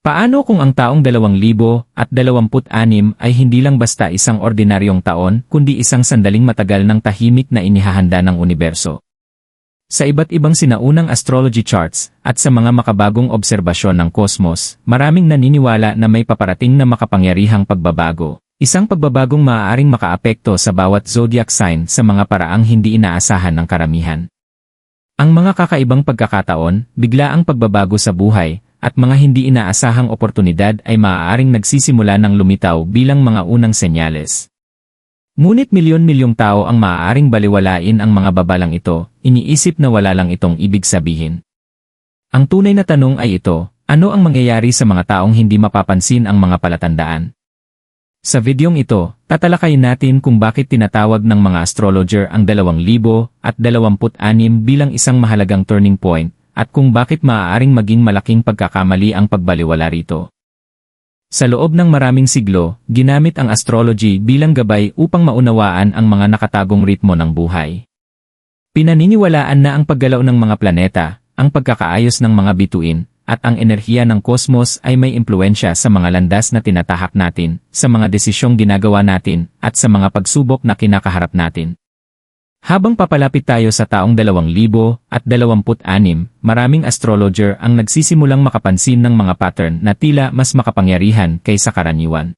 Paano kung ang taong 2026 ay hindi lang basta isang ordinaryong taon, kundi isang sandaling matagal ng tahimik na inihahanda ng universo? Sa iba't ibang sinaunang astrology charts at sa mga makabagong obserbasyon ng kosmos, maraming naniniwala na may paparating na makapangyarihang pagbabago. Isang pagbabagong maaaring makaapekto sa bawat zodiac sign sa mga paraang hindi inaasahan ng karamihan. Ang mga kakaibang pagkakataon, biglaang pagbabago sa buhay, at mga hindi inaasahang oportunidad ay maaaring nagsisimula ng lumitaw bilang mga unang senyales. Ngunit milyon-milyong tao ang maaaring baliwalain ang mga babalang ito, iniisip na wala lang itong ibig sabihin. Ang tunay na tanong ay ito, ano ang mangyayari sa mga taong hindi mapapansin ang mga palatandaan? Sa videong ito, tatalakayin natin kung bakit tinatawag ng mga astrologer ang 2026 bilang isang mahalagang turning point, at kung bakit maaaring maging malaking pagkakamali ang pagbaliwala rito. Sa loob ng maraming siglo, ginamit ang astrology bilang gabay upang maunawaan ang mga nakatagong ritmo ng buhay. Pinaniniwalaan na ang paggalaw ng mga planeta, ang pagkakaayos ng mga bituin, at ang enerhiya ng kosmos ay may impluensya sa mga landas na tinatahak natin, sa mga desisyong ginagawa natin, at sa mga pagsubok na kinakaharap natin. Habang papalapit tayo sa taong 2026, maraming astrologer ang nagsisimulang makapansin ng mga pattern na tila mas makapangyarihan kaysa karaniwan.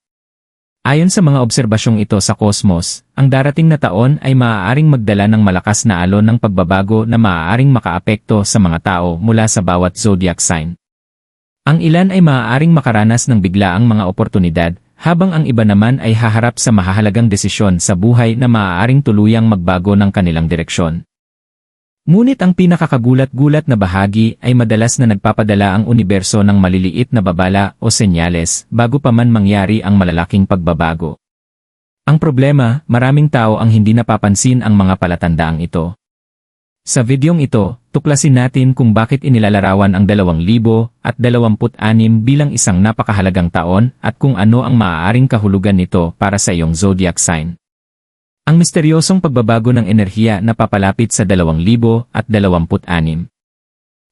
Ayon sa mga obserbasyong ito sa kosmos, ang darating na taon ay maaaring magdala ng malakas na alon ng pagbabago na maaaring makaapekto sa mga tao mula sa bawat zodiac sign. Ang ilan ay maaaring makaranas ng biglaang mga oportunidad, habang ang iba naman ay haharap sa mahahalagang desisyon sa buhay na maaaring tuluyang magbago ng kanilang direksyon. Ngunit ang pinakakagulat-gulat na bahagi ay madalas na nagpapadala ang universo ng maliliit na babala o senyales bago pa man mangyari ang malalaking pagbabago. Ang problema, maraming tao ang hindi napapansin ang mga palatandaang ito. Sa videong ito, tuklasin natin kung bakit inilalarawan ang 2026 bilang isang napakahalagang taon at kung ano ang maaaring kahulugan nito para sa iyong zodiac sign. Ang misteryosong pagbabago ng enerhiya na papalapit sa 2026.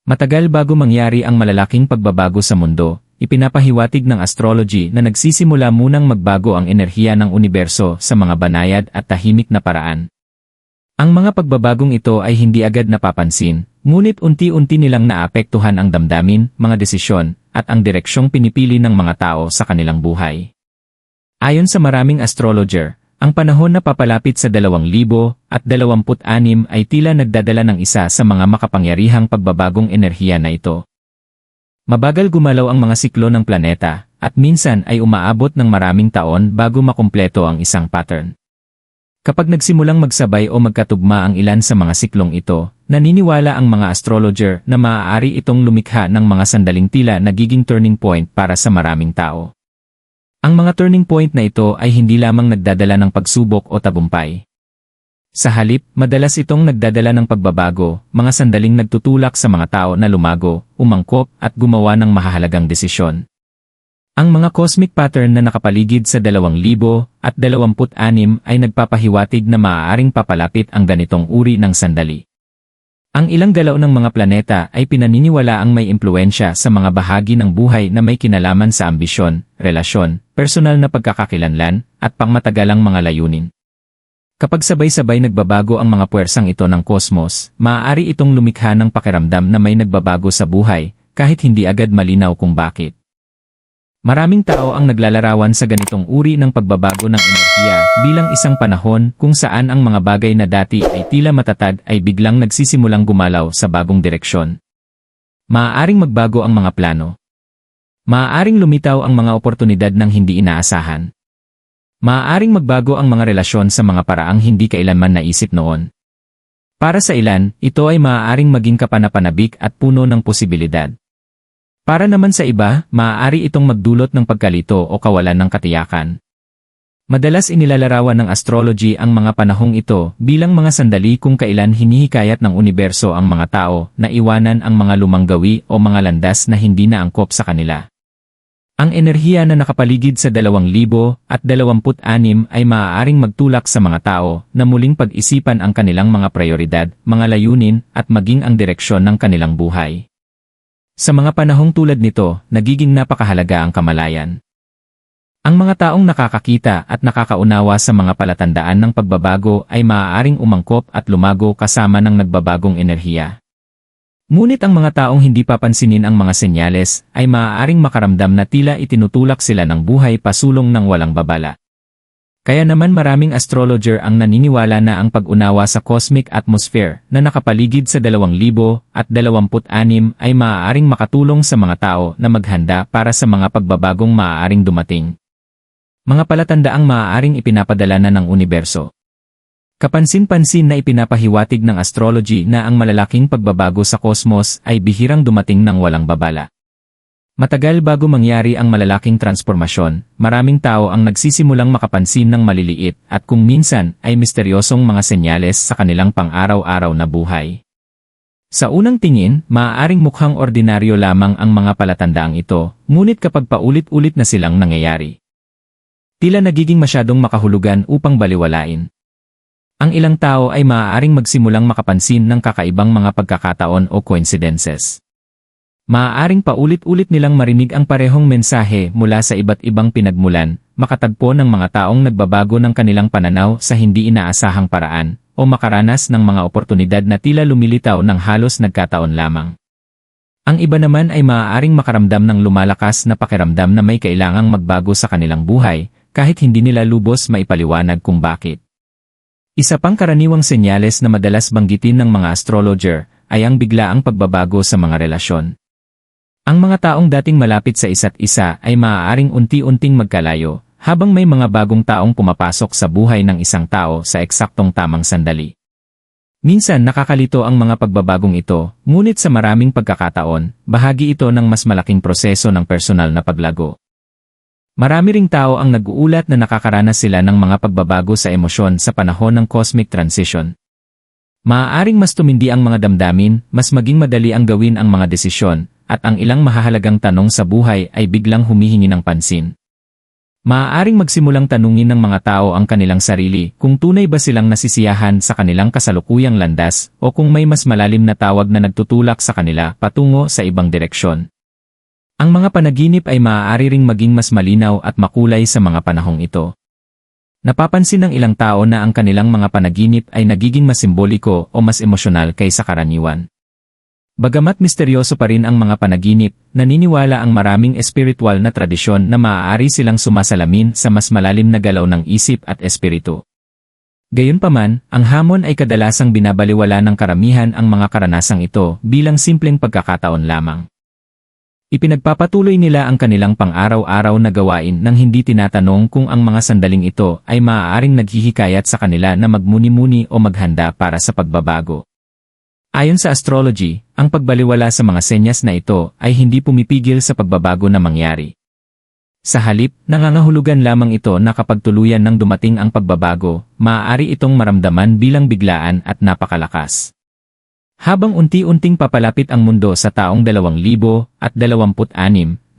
Matagal bago mangyari ang malalaking pagbabago sa mundo, ipinapahiwatig ng astrology na nagsisimula munang magbago ang enerhiya ng universo sa mga banayad at tahimik na paraan. Ang mga pagbabagong ito ay hindi agad napapansin, ngunit unti-unti nilang naapektuhan ang damdamin, mga desisyon, at ang direksyong pinipili ng mga tao sa kanilang buhay. Ayon sa maraming astrologer, ang panahon na papalapit sa 2026 ay tila nagdadala ng isa sa mga makapangyarihang pagbabagong enerhiya na ito. Mabagal gumalaw ang mga siklo ng planeta, at minsan ay umaabot ng maraming taon bago makumpleto ang isang pattern. Kapag nagsimulang magsabay o magkatugma ang ilan sa mga siklong ito, naniniwala ang mga astrologer na maaari itong lumikha ng mga sandaling tila nagiging turning point para sa maraming tao. Ang mga turning point na ito ay hindi lamang nagdadala ng pagsubok o tagumpay. Sa halip, madalas itong nagdadala ng pagbabago, mga sandaling nagtutulak sa mga tao na lumago, umangkop at gumawa ng mahahalagang desisyon. Ang mga cosmic pattern na nakapaligid sa 2026 ay nagpapahiwatig na maaaring papalapit ang ganitong uri ng sandali. Ang ilang galaw ng mga planeta ay pinaniniwala ang may impluensya sa mga bahagi ng buhay na may kinalaman sa ambisyon, relasyon, personal na pagkakakilanlan, at pangmatagalang mga layunin. Kapag sabay-sabay nagbabago ang mga puwersang ito ng kosmos, maaari itong lumikha ng pakiramdam na may nagbabago sa buhay, kahit hindi agad malinaw kung bakit. Maraming tao ang naglalarawan sa ganitong uri ng pagbabago ng enerhiya bilang isang panahon kung saan ang mga bagay na dati ay tila matatag ay biglang nagsisimulang gumalaw sa bagong direksyon. Maaaring magbago ang mga plano. Maaaring lumitaw ang mga oportunidad ng hindi inaasahan. Maaaring magbago ang mga relasyon sa mga paraang hindi kailanman naisip noon. Para sa ilan, ito ay maaaring maging kapanapanabik at puno ng posibilidad. Para naman sa iba, maaari itong magdulot ng pagkalito o kawalan ng katiyakan. Madalas inilalarawan ng astrology ang mga panahong ito bilang mga sandali kung kailan hinihikayat ng universo ang mga tao na iwanan ang mga lumang gawi o mga landas na hindi na angkop sa kanila. Ang enerhiya na nakapaligid sa 2026 ay maaaring magtulak sa mga tao na muling pag-isipan ang kanilang mga prioridad, mga layunin, at maging ang direksyon ng kanilang buhay. Sa mga panahong tulad nito, nagiging napakahalaga ang kamalayan. Ang mga taong nakakakita at nakakaunawa sa mga palatandaan ng pagbabago ay maaaring umangkop at lumago kasama ng nagbabagong enerhiya. Ngunit ang mga taong hindi papansinin ang mga senyales ay maaaring makaramdam na tila itinutulak sila ng buhay pasulong ng walang babala. Kaya naman maraming astrologer ang naniniwala na ang pag-unawa sa cosmic atmosphere na nakapaligid sa 2026 ay maaaring makatulong sa mga tao na maghanda para sa mga pagbabagong maaaring dumating. Mga palatandaang maaaring ipinapadala na ng universo. Kapansin-pansin na ipinapahiwatig ng astrology na ang malalaking pagbabago sa kosmos ay bihirang dumating ng walang babala. Matagal bago mangyari ang malalaking transformasyon, maraming tao ang nagsisimulang makapansin ng maliliit at kung minsan ay misteryosong mga senyales sa kanilang pang-araw-araw na buhay. Sa unang tingin, maaaring mukhang ordinaryo lamang ang mga palatandaang ito, ngunit kapag paulit-ulit na silang nangyayari, tila nagiging masyadong makahulugan upang baliwalain. Ang ilang tao ay maaaring magsimulang makapansin ng kakaibang mga pagkakataon o coincidences. Maaaring paulit-ulit nilang marinig ang parehong mensahe mula sa iba't ibang pinagmulan, makatagpo ng mga taong nagbabago ng kanilang pananaw sa hindi inaasahang paraan, o makaranas ng mga oportunidad na tila lumilitaw ng halos nagkataon lamang. Ang iba naman ay maaaring makaramdam ng lumalakas na pakiramdam na may kailangang magbago sa kanilang buhay, kahit hindi nila lubos maipaliwanag kung bakit. Isa pang karaniwang senyales na madalas banggitin ng mga astrologer ay ang biglaang pagbabago sa mga relasyon. Ang mga taong dating malapit sa isa't isa ay maaaring unti-unting magkalayo, habang may mga bagong taong pumapasok sa buhay ng isang tao sa eksaktong tamang sandali. Minsan nakakalito ang mga pagbabagong ito, ngunit sa maraming pagkakataon, bahagi ito ng mas malaking proseso ng personal na paglago. Marami ring tao ang nag-uulat na nakakaranas sila ng mga pagbabago sa emosyon sa panahon ng cosmic transition. Maaaring mas tumindi ang mga damdamin, mas maging madali ang gawin ang mga desisyon, at ang ilang mahahalagang tanong sa buhay ay biglang humihingi ng pansin. Maaaring magsimulang tanungin ng mga tao ang kanilang sarili kung tunay ba silang nasisiyahan sa kanilang kasalukuyang landas o kung may mas malalim na tawag na nagtutulak sa kanila patungo sa ibang direksyon. Ang mga panaginip ay maaari ring maging mas malinaw at makulay sa mga panahong ito. Napapansin ng ilang tao na ang kanilang mga panaginip ay nagiging mas simboliko o mas emosyonal kaysa karaniwan. Bagamat misteryoso pa rin ang mga panaginip, naniniwala ang maraming espiritual na tradisyon na maaari silang sumasalamin sa mas malalim na galaw ng isip at espiritu. Gayunpaman, ang hamon ay kadalasang binabaliwala ng karamihan ang mga karanasang ito bilang simpleng pagkakataon lamang. Ipinagpapatuloy nila ang kanilang pang-araw-araw na gawain nang hindi tinatanong kung ang mga sandaling ito ay maaaring naghihikayat sa kanila na magmuni-muni o maghanda para sa pagbabago. Ayon sa astrology, ang pagbaliwala sa mga senyas na ito ay hindi pumipigil sa pagbabago na mangyari. Sa halip, nangangahulugan lamang ito na kapag tuluyan nang dumating ang pagbabago, maaari itong maramdaman bilang biglaan at napakalakas. Habang unti-unting papalapit ang mundo sa taong 2026,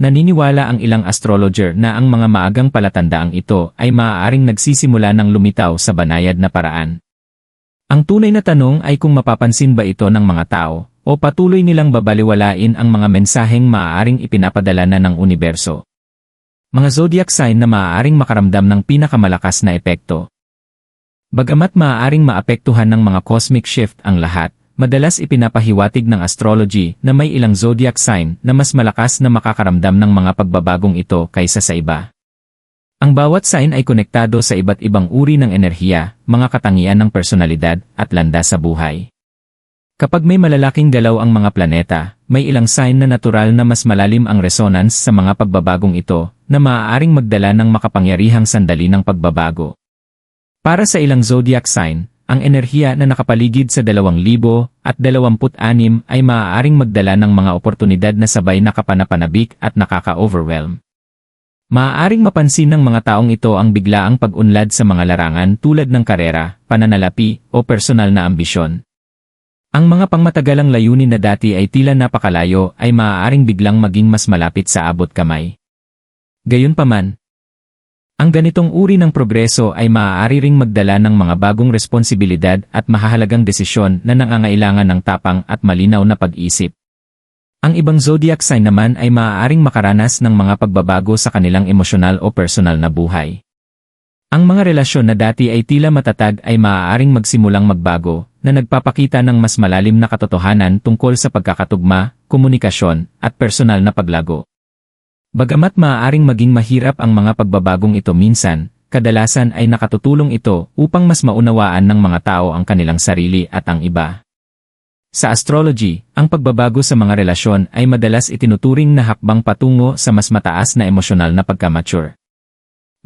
naniniwala ang ilang astrologer na ang mga maagang palatandaang ito ay maaaring nagsisimula ng lumitaw sa banayad na paraan. Ang tunay na tanong ay kung mapapansin ba ito ng mga tao, o patuloy nilang babaliwalain ang mga mensaheng maaaring ipinapadala na ng universo. Mga zodiac sign na maaaring makaramdam ng pinakamalakas na epekto. Bagamat maaaring maapektuhan ng mga cosmic shift ang lahat, madalas ipinapahiwatig ng astrology na may ilang zodiac sign na mas malakas na makakaramdam ng mga pagbabagong ito kaysa sa iba. Ang bawat sign ay konektado sa iba't ibang uri ng enerhiya, mga katangian ng personalidad, at landas sa buhay. Kapag may malalaking galaw ang mga planeta, may ilang sign na natural na mas malalim ang resonance sa mga pagbabagong ito, na maaaring magdala ng makapangyarihang sandali ng pagbabago. Para sa ilang zodiac sign, ang enerhiya na nakapaligid sa 2026 ay maaaring magdala ng mga oportunidad na sabay nakapanapanabik at nakaka-overwhelm. Maaaring mapansin ng mga taong ito ang biglaang pag-unlad sa mga larangan tulad ng karera, pananalapi, o personal na ambisyon. Ang mga pangmatagalang layunin na dati ay tila napakalayo ay maaaring biglang maging mas malapit sa abot kamay. Gayunpaman, ang ganitong uri ng progreso ay maaari ring magdala ng mga bagong responsibilidad at mahahalagang desisyon na nangangailangan ng tapang at malinaw na pag-isip. Ang ibang zodiac sign naman ay maaaring makaranas ng mga pagbabago sa kanilang emosyonal o personal na buhay. Ang mga relasyon na dati ay tila matatag ay maaaring magsimulang magbago, na nagpapakita ng mas malalim na katotohanan tungkol sa pagkakatugma, komunikasyon, at personal na paglago. Bagamat maaaring maging mahirap ang mga pagbabagong ito minsan, kadalasan ay nakatutulong ito upang mas maunawaan ng mga tao ang kanilang sarili at ang iba. Sa astrology, ang pagbabago sa mga relasyon ay madalas itinuturing na hakbang patungo sa mas mataas na emosyonal na pagkamature.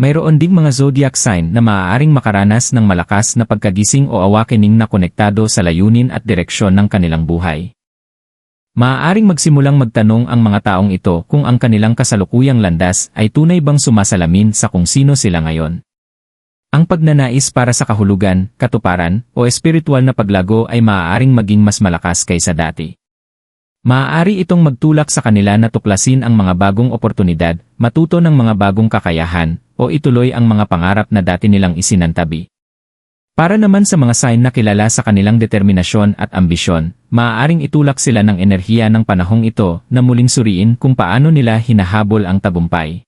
Mayroon ding mga zodiac sign na maaaring makaranas ng malakas na pagkagising o awakening na konektado sa layunin at direksyon ng kanilang buhay. Maaaring magsimulang magtanong ang mga taong ito kung ang kanilang kasalukuyang landas ay tunay bang sumasalamin sa kung sino sila ngayon. Ang pagnanais para sa kahulugan, katuparan, o espiritual na paglago ay maaaring maging mas malakas kaysa dati. Maaari itong magtulak sa kanila na tuklasin ang mga bagong oportunidad, matuto ng mga bagong kakayahan, o ituloy ang mga pangarap na dati nilang isinantabi. Para naman sa mga sign na kilala sa kanilang determinasyon at ambisyon, maaaring itulak sila ng enerhiya ng panahong ito na muling suriin kung paano nila hinahabol ang tagumpay.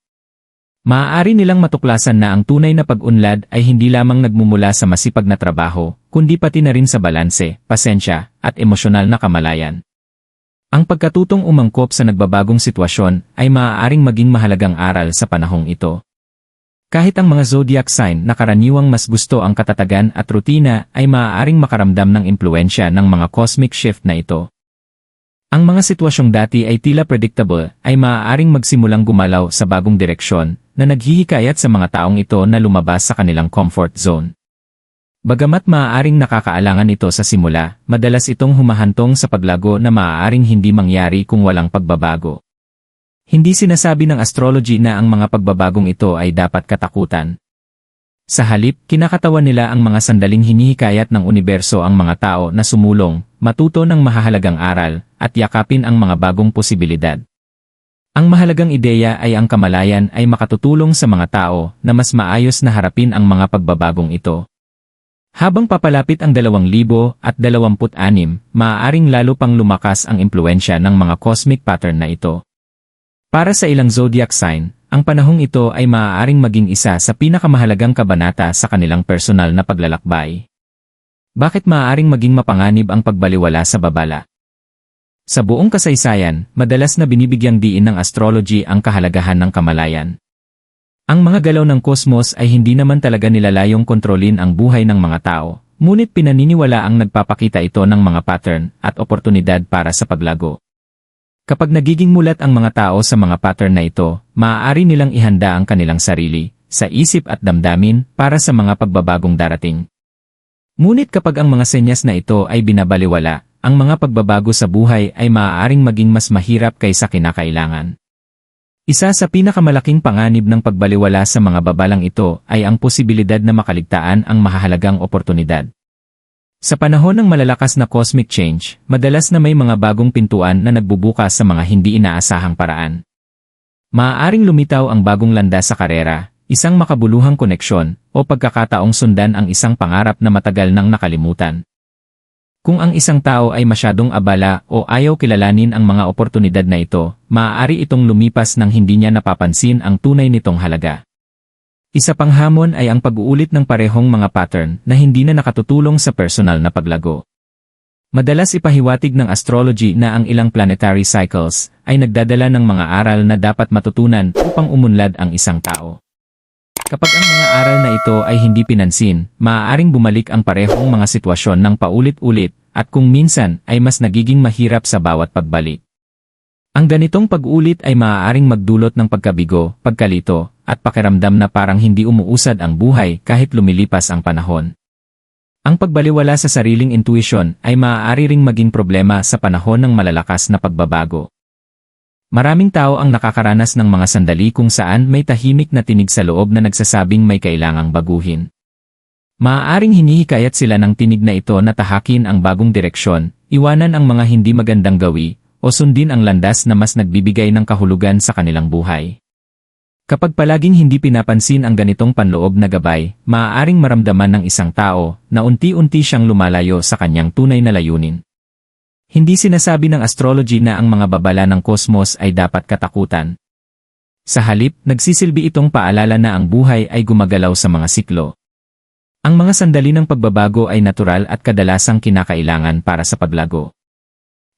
Maaari nilang matuklasan na ang tunay na pag-unlad ay hindi lamang nagmumula sa masipag na trabaho, kundi pati na rin sa balanse, pasensya, at emosyonal na kamalayan. Ang pagkatutong umangkop sa nagbabagong sitwasyon ay maaaring maging mahalagang aral sa panahong ito. Kahit ang mga zodiac sign na karaniwang mas gusto ang katatagan at rutina ay maaaring makaramdam ng impluensya ng mga cosmic shift na ito. Ang mga sitwasyong dati ay tila predictable ay maaaring magsimulang gumalaw sa bagong direksyon na naghihikayat sa mga taong ito na lumabas sa kanilang comfort zone. Bagamat maaaring nakakaalangan ito sa simula, madalas itong humahantong sa paglago na maaaring hindi mangyari kung walang pagbabago. Hindi sinasabi ng astrology na ang mga pagbabagong ito ay dapat katakutan. Sa halip, kinakatawan nila ang mga sandaling hinihikayat ng universo ang mga tao na sumulong, matuto ng mahahalagang aral, at yakapin ang mga bagong posibilidad. Ang mahalagang ideya ay ang kamalayan ay makatutulong sa mga tao na mas maayos na harapin ang mga pagbabagong ito. Habang papalapit ang 2026, maaaring lalo pang lumakas ang impluensya ng mga cosmic pattern na ito. Para sa ilang zodiac sign, ang panahong ito ay maaaring maging isa sa pinakamahalagang kabanata sa kanilang personal na paglalakbay. Bakit maaaring maging mapanganib ang pagbaliwala sa babala? Sa buong kasaysayan, madalas na binibigyang diin ng astrology ang kahalagahan ng kamalayan. Ang mga galaw ng kosmos ay hindi naman talaga nilalayong kontrolin ang buhay ng mga tao, ngunit pinaniniwala ang nagpapakita ito ng mga pattern at oportunidad para sa paglago. Kapag nagiging mulat ang mga tao sa mga pattern na ito, maaari nilang ihanda ang kanilang sarili, sa isip at damdamin, para sa mga pagbabagong darating. Ngunit kapag ang mga senyas na ito ay binabaliwala, ang mga pagbabago sa buhay ay maaaring maging mas mahirap kaysa kinakailangan. Isa sa pinakamalaking panganib ng pagbaliwala sa mga babalang ito ay ang posibilidad na makaligtaan ang mahahalagang oportunidad. Sa panahon ng malalakas na cosmic change, madalas na may mga bagong pintuan na nagbubukas sa mga hindi inaasahang paraan. Maaaring lumitaw ang bagong landas sa karera, isang makabuluhang koneksyon, o pagkakataong sundan ang isang pangarap na matagal nang nakalimutan. Kung ang isang tao ay masyadong abala o ayaw kilalanin ang mga oportunidad na ito, maaari itong lumipas nang hindi niya napapansin ang tunay nitong halaga. Isa pang hamon ay ang pag-uulit ng parehong mga pattern na hindi na nakatutulong sa personal na paglago. Madalas ipahiwatig ng astrology na ang ilang planetary cycles ay nagdadala ng mga aral na dapat matutunan upang umunlad ang isang tao. Kapag ang mga aral na ito ay hindi pinansin, maaaring bumalik ang parehong mga sitwasyon ng paulit-ulit at kung minsan ay mas nagiging mahirap sa bawat pagbalik. Ang ganitong pag-ulit ay maaaring magdulot ng pagkabigo, pagkalito, at pakiramdam na parang hindi umuusad ang buhay kahit lumilipas ang panahon. Ang pagbaliwala sa sariling intuition ay maaari ring maging problema sa panahon ng malalakas na pagbabago. Maraming tao ang nakakaranas ng mga sandali kung saan may tahimik na tinig sa loob na nagsasabing may kailangang baguhin. Maaaring hinihikayat sila ng tinig na ito na tahakin ang bagong direksyon, iwanan ang mga hindi magandang gawi, o sundin ang landas na mas nagbibigay ng kahulugan sa kanilang buhay. Kapag palaging hindi pinapansin ang ganitong panloob na gabay, maaaring maramdaman ng isang tao na unti-unti siyang lumalayo sa kanyang tunay na layunin. Hindi sinasabi ng astrology na ang mga babala ng kosmos ay dapat katakutan. Sa halip, nagsisilbi itong paalala na ang buhay ay gumagalaw sa mga siklo. Ang mga sandali ng pagbabago ay natural at kadalasang kinakailangan para sa paglago.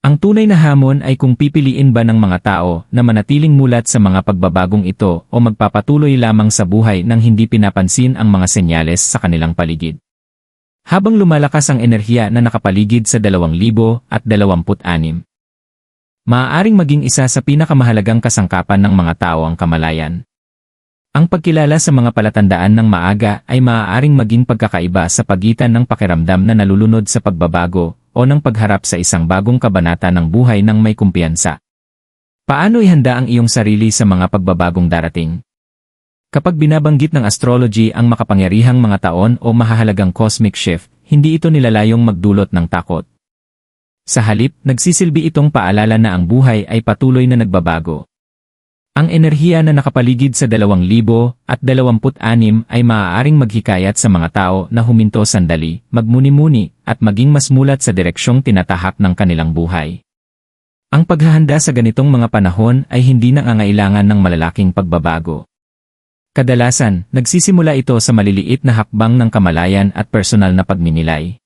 Ang tunay na hamon ay kung pipiliin ba ng mga tao na manatiling mulat sa mga pagbabagong ito o magpapatuloy lamang sa buhay nang hindi pinapansin ang mga senyales sa kanilang paligid. Habang lumalakas ang enerhiya na nakapaligid sa 2026, maaaring maging isa sa pinakamahalagang kasangkapan ng mga tao ang kamalayan. Ang pagkilala sa mga palatandaan ng maaga ay maaaring maging pagkakaiba sa pagitan ng pakiramdam na nalulunod sa pagbabago o ng pagharap sa isang bagong kabanata ng buhay ng may kumpiyansa. Paano ihanda ang iyong sarili sa mga pagbabagong darating? Kapag binabanggit ng astrology ang makapangyarihang mga taon o mahahalagang cosmic shift, hindi ito nilalayong magdulot ng takot. Sa halip, nagsisilbi itong paalala na ang buhay ay patuloy na nagbabago. Ang enerhiya na nakapaligid sa 2026 ay maaaring maghikayat sa mga tao na huminto sandali, magmuni-muni, at maging mas mulat sa direksyong tinatahak ng kanilang buhay. Ang paghahanda sa ganitong mga panahon ay hindi nangangailangan ng malalaking pagbabago. Kadalasan, nagsisimula ito sa maliliit na hakbang ng kamalayan at personal na pagninilay.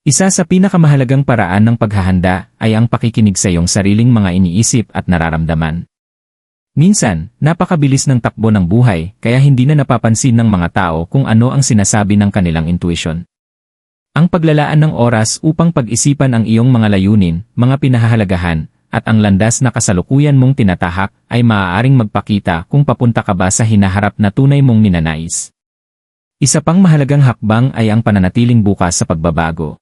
Isa sa pinakamahalagang paraan ng paghahanda ay ang pakikinig sa iyong sariling mga iniisip at nararamdaman. Minsan, napakabilis ng takbo ng buhay kaya hindi na napapansin ng mga tao kung ano ang sinasabi ng kanilang intuition. Ang paglalaan ng oras upang pag-isipan ang iyong mga layunin, mga pinahahalagahan, at ang landas na kasalukuyan mong tinatahak ay maaaring magpakita kung papunta ka ba sa hinaharap na tunay mong ninanais. Isa pang mahalagang hakbang ay ang pananatiling bukas sa pagbabago.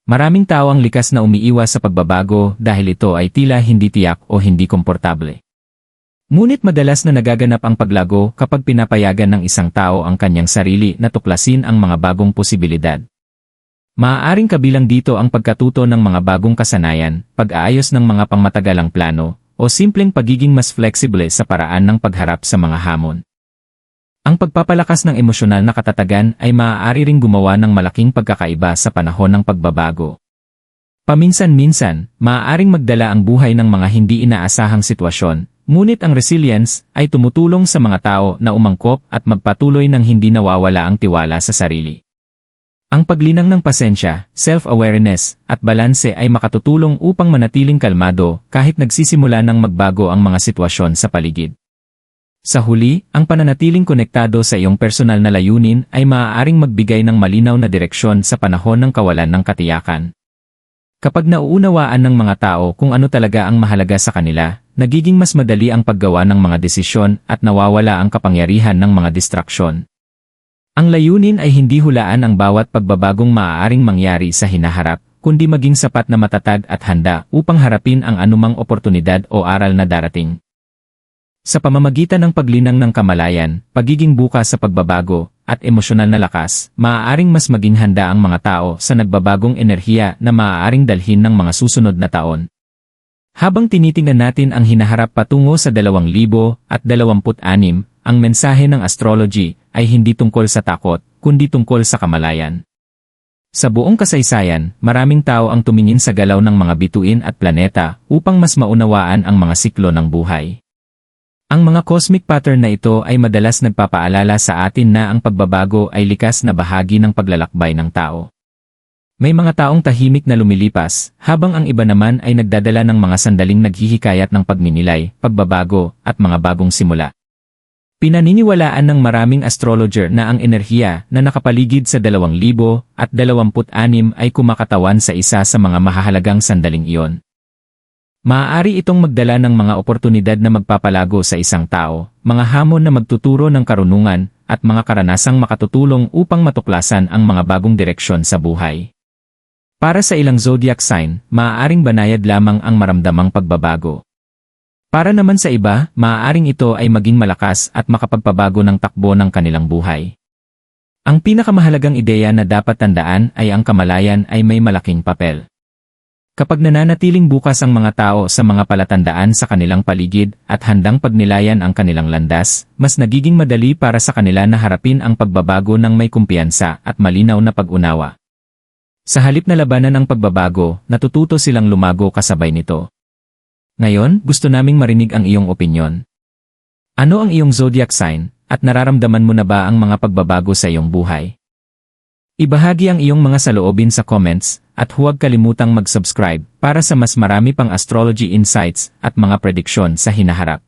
Maraming tao ang likas na umiiwas sa pagbabago dahil ito ay tila hindi tiyak o hindi komportable. Ngunit madalas na nagaganap ang paglago kapag pinapayagan ng isang tao ang kanyang sarili na tuklasin ang mga bagong posibilidad. Maaaring kabilang dito ang pagkatuto ng mga bagong kasanayan, pag-aayos ng mga pangmatagalang plano, o simpleng pagiging mas flexible sa paraan ng pagharap sa mga hamon. Ang pagpapalakas ng emosyonal na katatagan ay maaari ring gumawa ng malaking pagkakaiba sa panahon ng pagbabago. Paminsan-minsan, maaaring magdala ang buhay ng mga hindi inaasahang sitwasyon. Ngunit ang resilience ay tumutulong sa mga tao na umangkop at magpatuloy ng hindi nawawala ang tiwala sa sarili. Ang paglinang ng pasensya, self-awareness, at balanse ay makatutulong upang manatiling kalmado kahit nagsisimula ng magbago ang mga sitwasyon sa paligid. Sa huli, ang pananatiling konektado sa iyong personal na layunin ay maaaring magbigay ng malinaw na direksyon sa panahon ng kawalan ng katiyakan. Kapag nauunawaan ng mga tao kung ano talaga ang mahalaga sa kanila, nagiging mas madali ang paggawa ng mga desisyon at nawawala ang kapangyarihan ng mga distraksyon. Ang layunin ay hindi hulaan ang bawat pagbabagong maaaring mangyari sa hinaharap, kundi maging sapat na matatag at handa upang harapin ang anumang oportunidad o aral na darating. Sa pamamagitan ng paglinang ng kamalayan, pagiging bukas sa pagbabago, at emosyonal na lakas, maaaring mas maging handa ang mga tao sa nagbabagong enerhiya na maaaring dalhin ng mga susunod na taon. Habang tinitingnan natin ang hinaharap patungo sa 2026, ang mensahe ng astrology ay hindi tungkol sa takot, kundi tungkol sa kamalayan. Sa buong kasaysayan, maraming tao ang tumingin sa galaw ng mga bituin at planeta upang mas maunawaan ang mga siklo ng buhay. Ang mga cosmic pattern na ito ay madalas nagpapaalala sa atin na ang pagbabago ay likas na bahagi ng paglalakbay ng tao. May mga taong tahimik na lumilipas, habang ang iba naman ay nagdadala ng mga sandaling naghihikayat ng pagninilay, pagbabago, at mga bagong simula. Pinaniniwalaan ng maraming astrologer na ang enerhiya na nakapaligid sa 2026 ay kumakatawan sa isa sa mga mahahalagang sandaling iyon. Maaari itong magdala ng mga oportunidad na magpapalago sa isang tao, mga hamon na magtuturo ng karunungan, at mga karanasang makatutulong upang matuklasan ang mga bagong direksyon sa buhay. Para sa ilang zodiac sign, maaaring banayad lamang ang maramdamang pagbabago. Para naman sa iba, maaaring ito ay maging malakas at makapagpabago ng takbo ng kanilang buhay. Ang pinakamahalagang ideya na dapat tandaan ay ang kamalayan ay may malaking papel. Kapag nananatiling bukas ang mga tao sa mga palatandaan sa kanilang paligid at handang pagnilayan ang kanilang landas, mas nagiging madali para sa kanila na harapin ang pagbabago ng may kumpiyansa at malinaw na pag-unawa. Sa halip na labanan ang pagbabago, natututo silang lumago kasabay nito. Ngayon, gusto naming marinig ang iyong opinyon. Ano ang iyong zodiac sign, at nararamdaman mo na ba ang mga pagbabago sa iyong buhay? Ibahagi ang iyong mga saloobin sa comments, at huwag kalimutang mag-subscribe para sa mas marami pang astrology insights at mga prediksyon sa hinaharap.